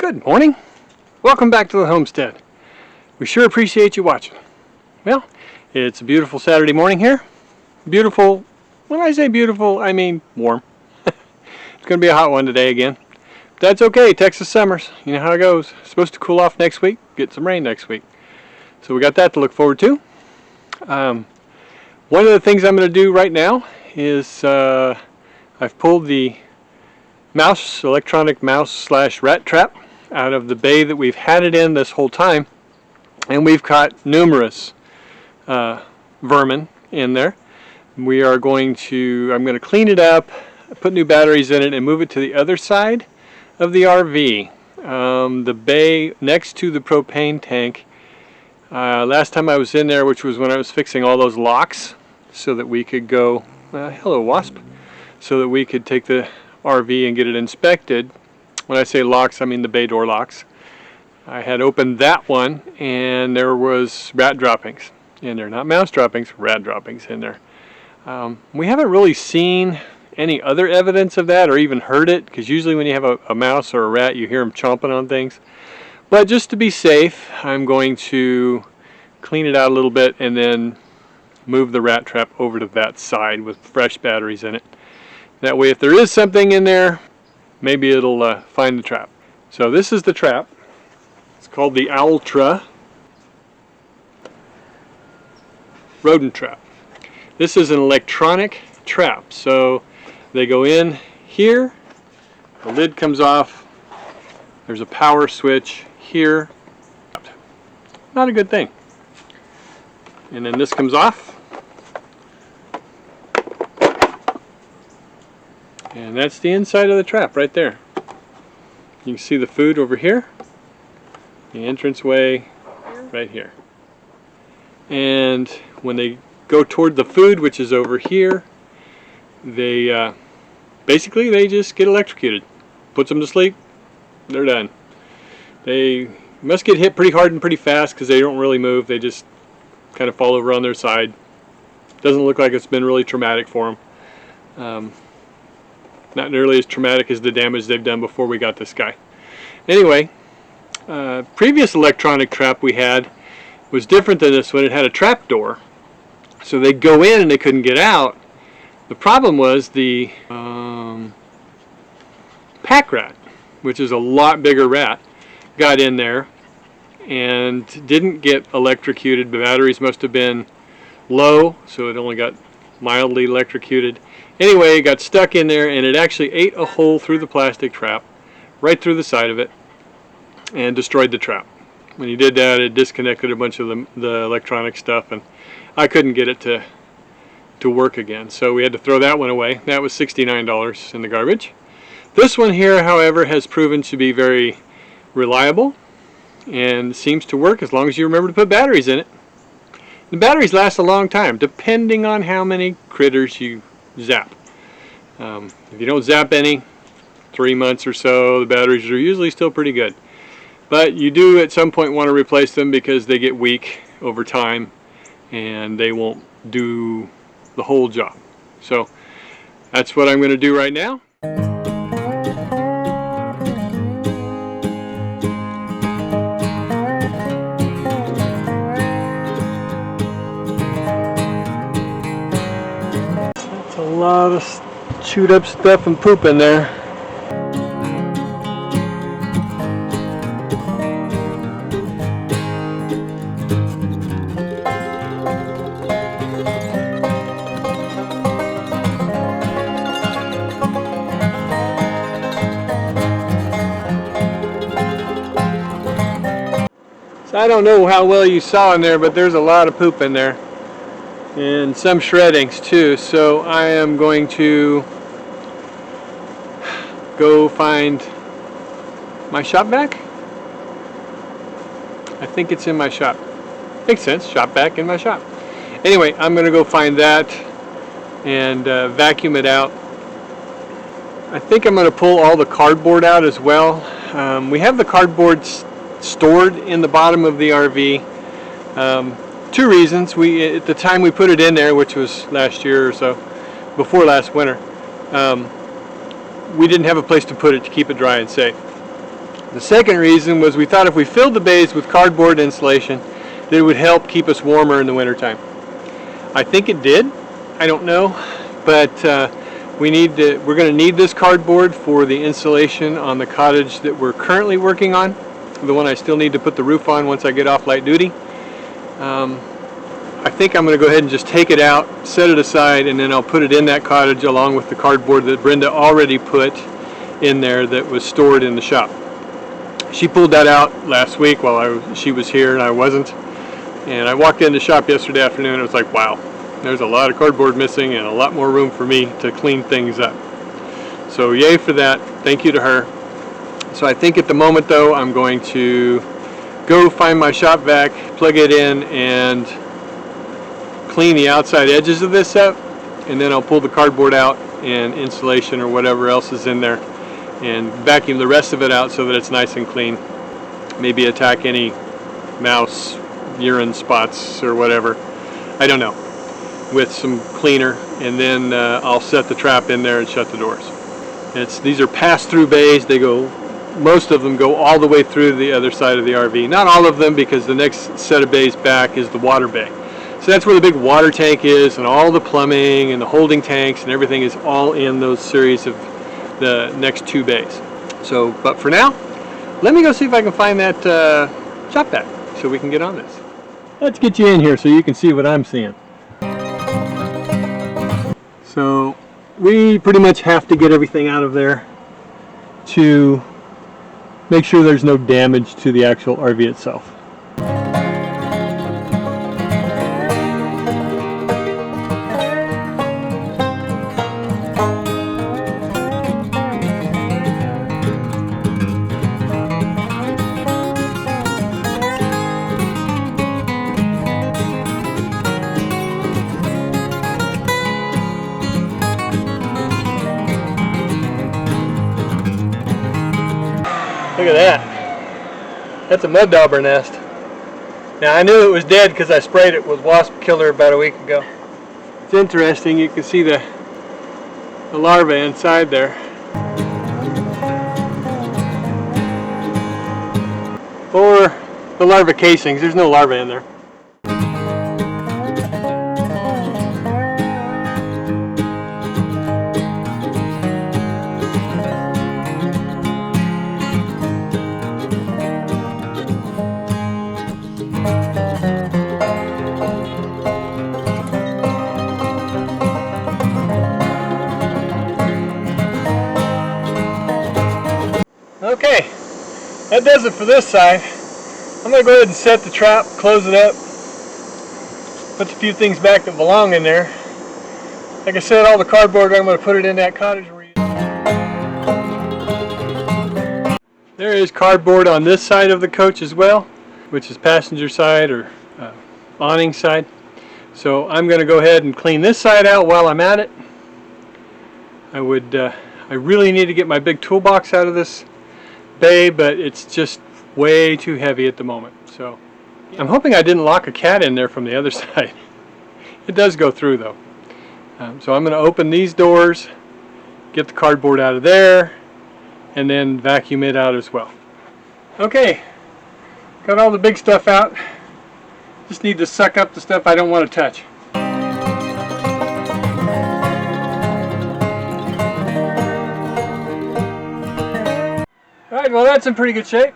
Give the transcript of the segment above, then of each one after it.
Good morning. Welcome back to the homestead. We sure appreciate you watching. Well, it's a beautiful Saturday morning here. Beautiful. When I say beautiful, I mean warm. It's going to be a hot one today again. That's okay. Texas summers. You know how it goes. It's supposed to cool off next week. Get some rain next week. So we got that to look forward to. One of the things I'm going to do right now is I've pulled the electronic mouse / rat trap out of the bay that we've had it in this whole time, and we've caught numerous vermin in there. I'm going to clean it up, put new batteries in it, and move it to the other side of the RV, the bay next to the propane tank. Last time I was in there, which was when I was fixing all those locks so that we could go, hello wasp, so that we could take the RV and get it inspected. When I say locks, I mean the bay door locks. I had opened that one and there was rat droppings in there. Not mouse droppings, rat droppings in there. We haven't really seen any other evidence of that or even heard it, because usually when you have a mouse or a rat, you hear them chomping on things. But just to be safe, I'm going to clean it out a little bit and then move the rat trap over to that side with fresh batteries in it. That way, if there is something in there, maybe it'll find the trap. So this is the trap. It's called the Ultra rodent trap. This is an electronic trap. So they go in here, the lid comes off, there's a power switch here. Not a good thing. And then this comes off. And that's the inside of the trap right there. You can see the food over here, the entranceway right here. And when they go toward the food, which is over here, they basically just get electrocuted. Puts them to sleep, they're done. They must get hit pretty hard and pretty fast because they don't really move. They just kind of fall over on their side. Doesn't look like it's been really traumatic for them. Not nearly as traumatic as the damage they've done before we got this guy. Anyway, previous electronic trap we had was different than this one. It had a trap door, so they'd go in and they couldn't get out. The problem was the pack rat, which is a lot bigger rat, got in there and didn't get electrocuted. The batteries must have been low, so it only got mildly electrocuted. Anyway, it got stuck in there and it actually ate a hole through the plastic trap, right through the side of it, and destroyed the trap. When he did that, it disconnected a bunch of the electronic stuff, and I couldn't get it to work again. So we had to throw that one away. That was $69 in the garbage. This one here, however, has proven to be very reliable and seems to work as long as you remember to put batteries in it. The batteries last a long time, depending on how many critters you zap. If you don't zap any, 3 months or so, the batteries are usually still pretty good. But you do at some point want to replace them because they get weak over time and they won't do the whole job. So that's what I'm going to do right now. A lot of chewed up stuff and poop in there. So I don't know how well you saw in there, but there's a lot of poop in there. And some shreddings too, so I am going to go find my shop vac. I think it's in my shop. Makes sense, shop vac in my shop. Anyway, I'm going to go find that and vacuum it out. I think I'm going to pull all the cardboard out as well. We have the cardboard stored in the bottom of the RV. Two reasons. At the time we put it in there, which was last year or so, before last winter, we didn't have a place to put it to keep it dry and safe. The second reason was we thought if we filled the bays with cardboard insulation, that it would help keep us warmer in the wintertime. I think it did. I don't know, but we're going to need this cardboard for the insulation on the cottage that we're currently working on, the one I still need to put the roof on once I get off light duty. I think I'm going to go ahead and just take it out, set it aside, and then I'll put it in that cottage along with the cardboard that Brenda already put in there that was stored in the shop. She pulled that out last week while she was here and I wasn't. And I walked in the shop yesterday afternoon and it was like, wow, there's a lot of cardboard missing and a lot more room for me to clean things up. So yay for that. Thank you to her. So I think at the moment though, I'm going to go find my shop vac, plug it in, and clean the outside edges of this up. And then I'll pull the cardboard out and insulation or whatever else is in there and vacuum the rest of it out so that it's nice and clean. Maybe attack any mouse urine spots or whatever, I don't know, with some cleaner, and then I'll set the trap in there and shut the doors. These are pass-through bays. Most of them go all the way through the other side of the RV. Not all of them, because the next set of bays back is the water bay. So that's where the big water tank is, and all the plumbing and the holding tanks and everything is all in those series of the next two bays. So, but for now, let me go see if I can find that shop vac so we can get on this. Let's get you in here so you can see what I'm seeing. So we pretty much have to get everything out of there to make sure there's no damage to the actual RV itself. Look at that. That's a mud dauber nest. Now I knew it was dead because I sprayed it with wasp killer about a week ago. It's interesting, you can see the larva inside there. Or the larva casings, there's no larva in there. Okay, that does it for this side. I'm going to go ahead and set the trap, close it up, put a few things back that belong in there. Like I said, all the cardboard, I'm going to put it in that cottage. There is cardboard on this side of the coach as well, which is passenger side or awning side. So I'm going to go ahead and clean this side out while I'm at it. I really need to get my big toolbox out of this bay, but it's just way too heavy at the moment. So I'm hoping I didn't lock a cat in there from the other side. It does go through though. So I'm going to open these doors, get the cardboard out of there, and then vacuum it out as well. Okay, got all the big stuff out. Just need to suck up the stuff I don't want to touch. Alright, well that's in pretty good shape.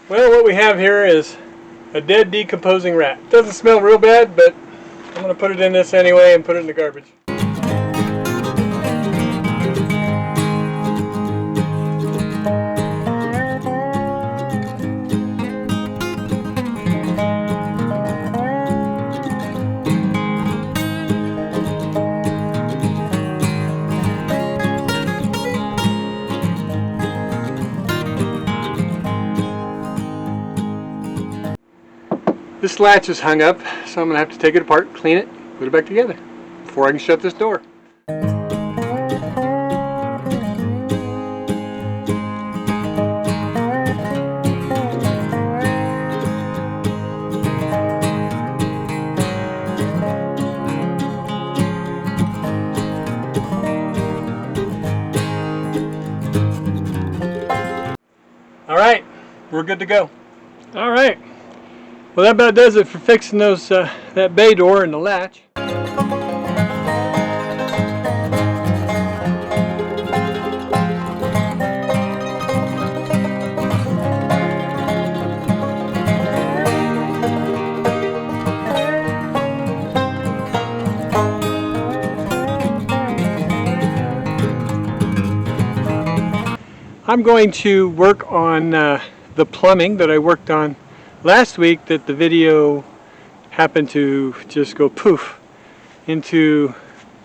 Well, what we have here is a dead, decomposing rat. Doesn't smell real bad, but I'm going to put it in this anyway and put it in the garbage. This latch is hung up, so I'm going to have to take it apart, clean it, put it back together before I can shut this door. we're good to go. All right. Well, that about does it for fixing those that bay door and the latch. I'm going to work on the plumbing that I worked on last week, that the video happened to just go poof into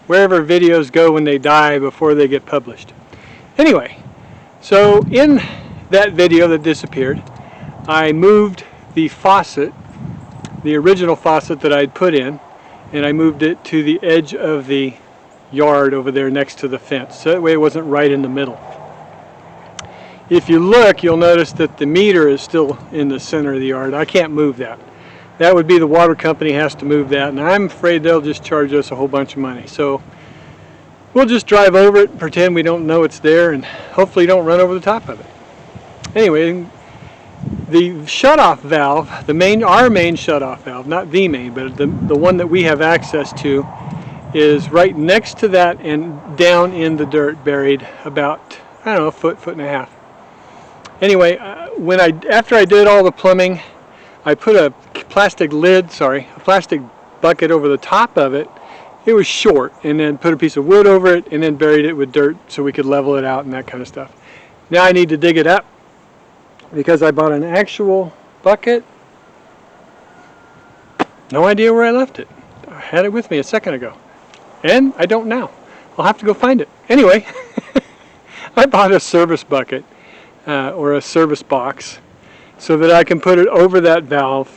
wherever videos go when they die before they get published. Anyway, so in that video that disappeared, I moved the faucet, the original faucet that I'd put in, and I moved it to the edge of the yard over there next to the fence, so that way it wasn't right in the middle. If you look, you'll notice that the meter is still in the center of the yard. I can't move that. That would be the water company has to move that, and I'm afraid they'll just charge us a whole bunch of money. So we'll just drive over it and pretend we don't know it's there, and hopefully don't run over the top of it. Anyway, the shutoff valve, our main shutoff valve, not the main, but the one that we have access to, is right next to that and down in the dirt, buried about, I don't know, a foot and a half. Anyway, after I did all the plumbing, I put a plastic bucket over the top of it. It was short, and then put a piece of wood over it, and then buried it with dirt so we could level it out and that kind of stuff. Now I need to dig it up because I bought an actual bucket. No idea where I left it. I had it with me a second ago, and I don't now. I'll have to go find it. Anyway, I bought a service bucket. Or a service box, so that I can put it over that valve,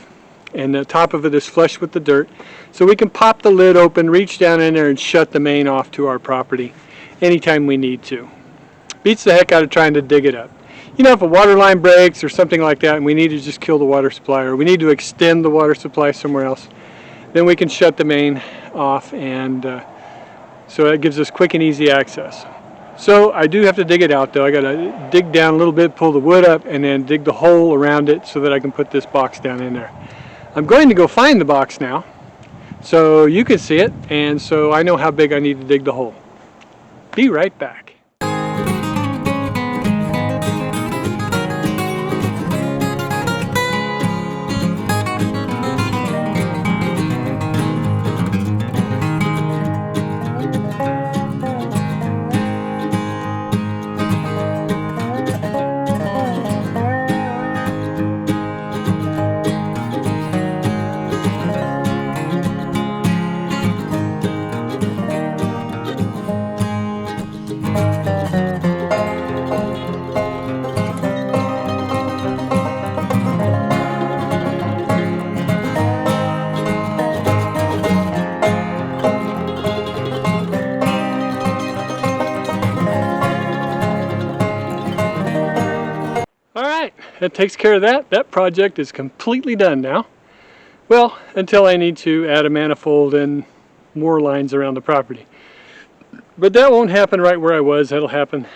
and the top of it is flush with the dirt, so we can pop the lid open, reach down in there, and shut the main off to our property anytime we need to. Beats the heck out of trying to dig it up. You know, if a water line breaks or something like that and we need to just kill the water supply, or we need to extend the water supply somewhere else, then we can shut the main off, and so that gives us quick and easy access. So I do have to dig it out, though. I got to dig down a little bit, pull the wood up, and then dig the hole around it so that I can put this box down in there. I'm going to go find the box now so you can see it, and so I know how big I need to dig the hole. Be right back. That takes care of that. That project is completely done now. Well, until I need to add a manifold and more lines around the property. But that won't happen right where I was. That'll happen,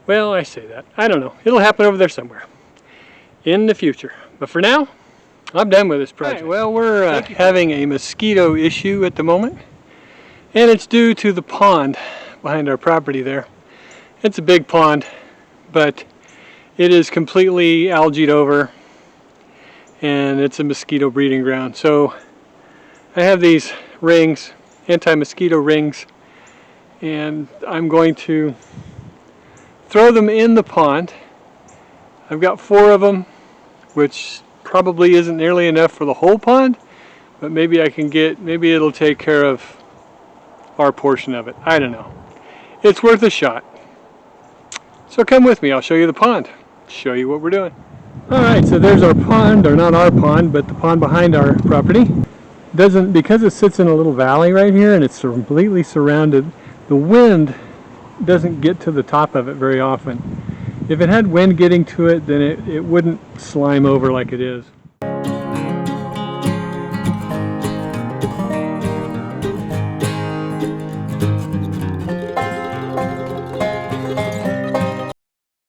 well, I say that. I don't know. It'll happen over there somewhere in the future. But for now, I'm done with this project. Right, well, we're having a mosquito issue at the moment. And it's due to the pond behind our property there. It's a big pond, but it is completely algaed over, and it's a mosquito breeding ground. So I have these rings, anti-mosquito rings, and I'm going to throw them in the pond. I've got 4 of them, which probably isn't nearly enough for the whole pond, but maybe I can get, maybe it'll take care of our portion of it. I don't know. It's worth a shot. So come with me, I'll show you the pond. Show you what we're doing. Alright, so there's our pond, or not our pond, but the pond behind our property. Because it sits in a little valley right here and it's completely surrounded, the wind doesn't get to the top of it very often. If it had wind getting to it, then it wouldn't slime over like it is.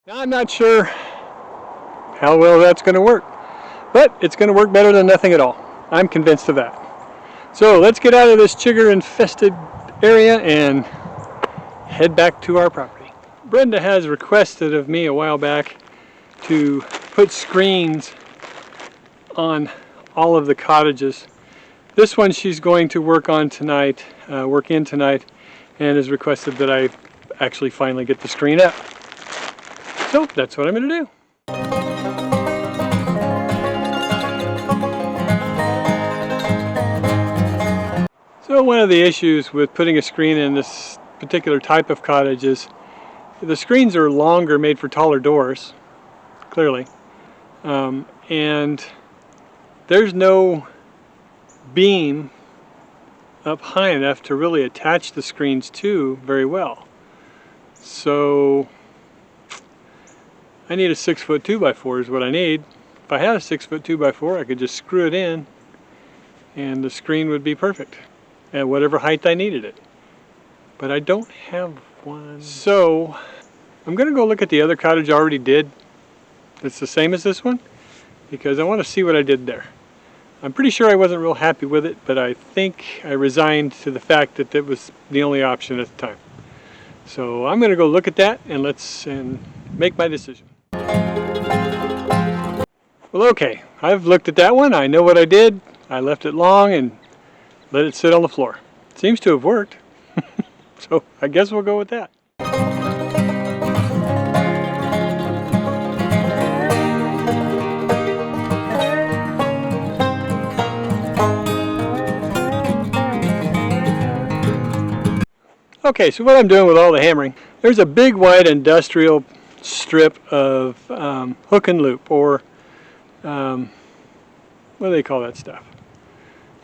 Now, I'm not sure how well that's going to work. But it's going to work better than nothing at all. I'm convinced of that. So let's get out of this chigger infested area and head back to our property. Brenda has requested of me a while back to put screens on all of the cottages. This one she's going to work on tonight, work in tonight, and has requested that I actually finally get the screen up. So that's what I'm going to do. So one of the issues with putting a screen in this particular type of cottage is the screens are longer, made for taller doors, clearly, and there's no beam up high enough to really attach the screens to very well. So I need a 6-foot 2x4 is what I need. If I had a 6-foot 2x4, I could just screw it in and the screen would be perfect at whatever height I needed it. But I don't have one. So I'm going to go look at the other cottage I already did. It's the same as this one because I want to see what I did there. I'm pretty sure I wasn't real happy with it, but I think I resigned to the fact that that was the only option at the time. So I'm going to go look at that and make my decision. Well, okay, I've looked at that one. I know what I did. I left it long and let it sit on the floor. Seems to have worked. So I guess we'll go with that. Okay, so what I'm doing with all the hammering, there's a big wide industrial strip of hook and loop, or what do they call that stuff?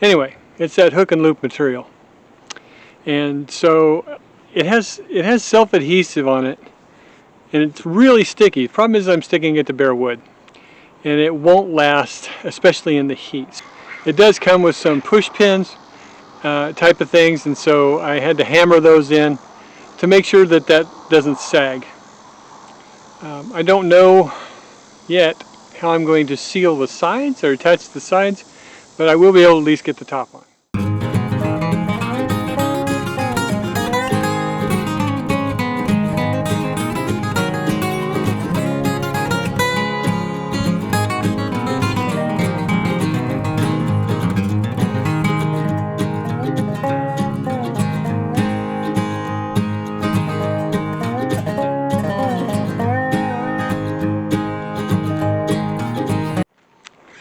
Anyway, it's that hook and loop material. And so it has self-adhesive on it, and it's really sticky. The problem is I'm sticking it to bare wood, and it won't last, especially in the heat. It does come with some push pins type of things, and so I had to hammer those in to make sure that that doesn't sag. I don't know yet how I'm going to seal the sides or attach the sides, but I will be able to at least get the top on.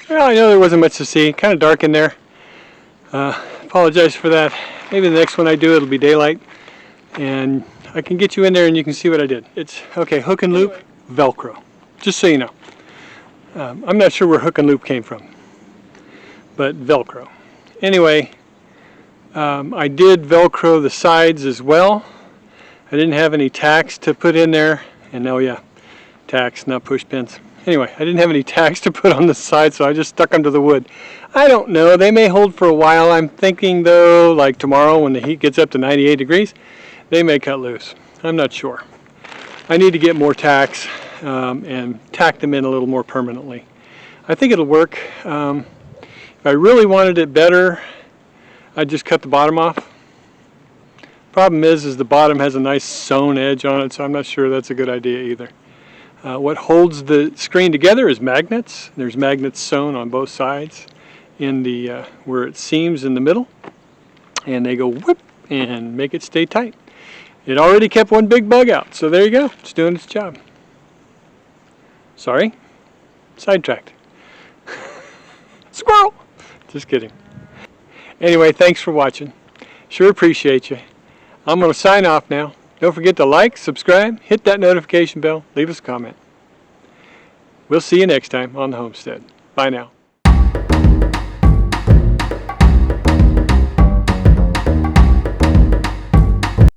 Well, I know there wasn't much to see. Kind of dark in there. Apologize for that. Maybe the next one I do, it'll be daylight, and I can get you in there and you can see what I did. It's okay. Hook and loop, Velcro. Just so you know. I'm not sure where hook and loop came from, but Velcro. Anyway, I did Velcro the sides as well. I didn't have any tacks to put in there, and oh yeah, tacks, not push pins. Anyway, I didn't have any tacks to put on the side, so I just stuck them to the wood. I don't know, they may hold for a while. I'm thinking though, like tomorrow when the heat gets up to 98 degrees, they may cut loose. I'm not sure. I need to get more tacks and tack them in a little more permanently. I think it'll work. If I really wanted it better, I'd just cut the bottom off. Problem is the bottom has a nice sewn edge on it, so I'm not sure that's a good idea either. What holds the screen together is magnets. There's magnets sewn on both sides in the where it seams in the middle, and they go whoop and make it stay tight. It already kept one big bug out, so there you go. It's doing its job. Sorry, sidetracked. Squirrel! Just kidding. Anyway, thanks for watching. Sure appreciate you. I'm going to sign off now. Don't forget to like, subscribe, hit that notification bell, leave us a comment. We'll see you next time on the Homestead. Bye now.